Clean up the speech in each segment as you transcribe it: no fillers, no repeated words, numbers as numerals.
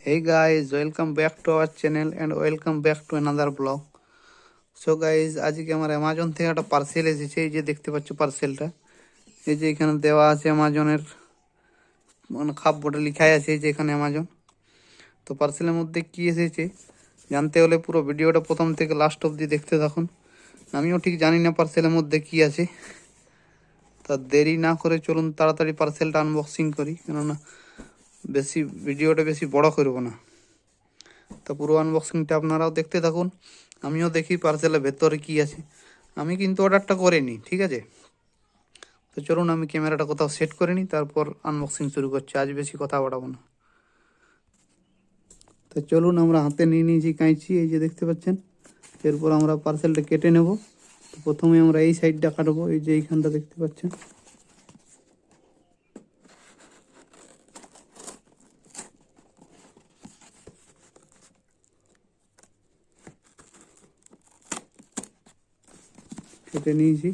Hey guys, welcome back to our channel and welcome back to another vlog. So guys, আজকে আমার Amazon থেকে একটা parcel এসেছে। এই যে দেখতে পাচ্ছ পার্সেলটা, এই যে এখানে দেওয়া আছে অ্যামাজনের মানে খাপ বোর্ডে লেখাই আছে যে এখানে অ্যামাজন। তো পার্সেলের মধ্যে কি এসেছে জানতে হলে পুরো ভিডিওটা প্রথম থেকে লাস্ট অবধি দেখতে থাকুন। আমিও ঠিক জানি না পার্সেলের মধ্যে কি আছে। তা দেরি না করে চলুন তাড়াতাড়ি পার্সেলটা আনবক্সিং করি, কেননা ভিডিওটা বেশি বড় করব না। তো পুরো আনবক্সিংটা আপনারাও দেখতে থাকুন, আমিও দেখি পার্সেলের ভেতরে কি আছে। আমি কিন্তু অর্ডারটা করিনি, ঠিক আছে? তো চলুন আমি ক্যামেরাটা কোথাও সেট করে নিই, তারপর আনবক্সিং শুরু করছি। আজ বেশি কথা বাড়াবো না। তো চলুন, আমরা হাতে নিয়ে নিয়েছি কাঁচি, এই যে দেখতে পাচ্ছেন। এরপর আমরা পার্সেলটা কেটে নেব। তো প্রথমে আমরা এই সাইডটা কাটবো, এই যে এইখানটা দেখতে পাচ্ছেন। কেটে নিয়েছি।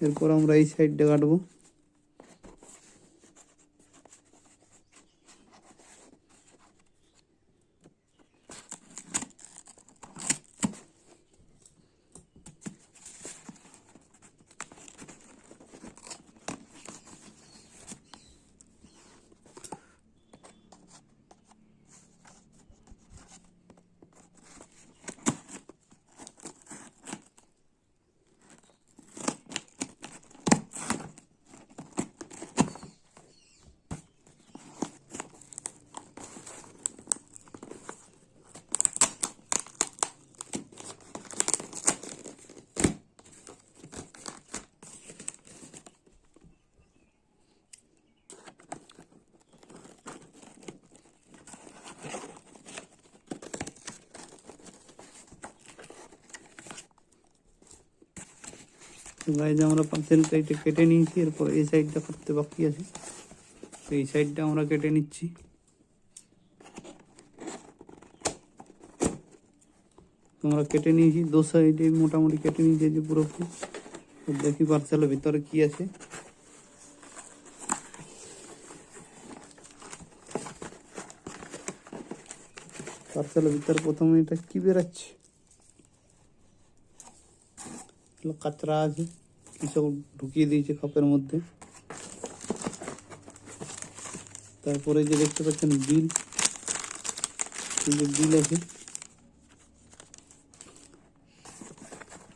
এরপর আমরা এই সাইডটা কাটবো। গাইজ আমরা পার্সেলটা এটা কেটে নিয়েছি। এরপর এই সাইডটা কাটতে বাকি আছে, এই সাইডটা আমরা কেটে নিচ্ছি। আমরা কেটে নিয়েছি দু সাইডে, মোটামুটি কেটে নিয়েছি যে পুরোপুরি। দেখি পার্সেলের ভিতরে কি আছে। পার্সেলের ভিতরে প্রথমে এটা কি বেরাচ্ছে, কাঁচরা আছে, কি সব ঢুকিয়ে দিয়েছে খাপের মধ্যে। তারপরে যে দেখতে পাচ্ছেন বিল, এই যে বিল আছে।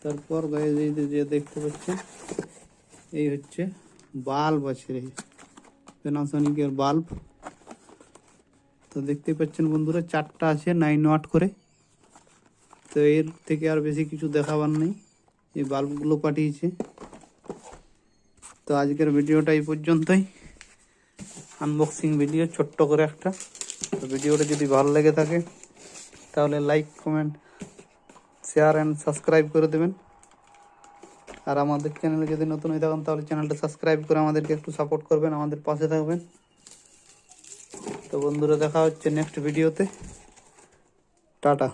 তারপর গায়ে যে দেখতে পাচ্ছেন এই হচ্ছে বাল্ব আছে, প্যানাসোনিকের বাল্ব। তো দেখতে পাচ্ছেন বন্ধুরা, 4টা আছে 9 ওয়াট করে। তো এর থেকে আর বেশি কিছু দেখাবার নেই, এই বাল্বগুলো পাঠিয়েছে। তো আজকের ভিডিওটা এই পর্যন্তই, আনবক্সিং ভিডিও ছোট্ট করে একটা। তো ভিডিওটা যদি ভালো লেগে থাকে তাহলে like, comment, share and subscribe করে দেবেন। আর আমাদের চ্যানেলে যদি নতুন হয়ে থাকেন তাহলে চ্যানেলটা সাবস্ক্রাইব করে আমাদেরকে একটু সাপোর্ট করবেন, আমাদের পাশে থাকবেন। তো বন্ধুরা, দেখা হচ্ছে নেক্সট ভিডিওতে। টাটা।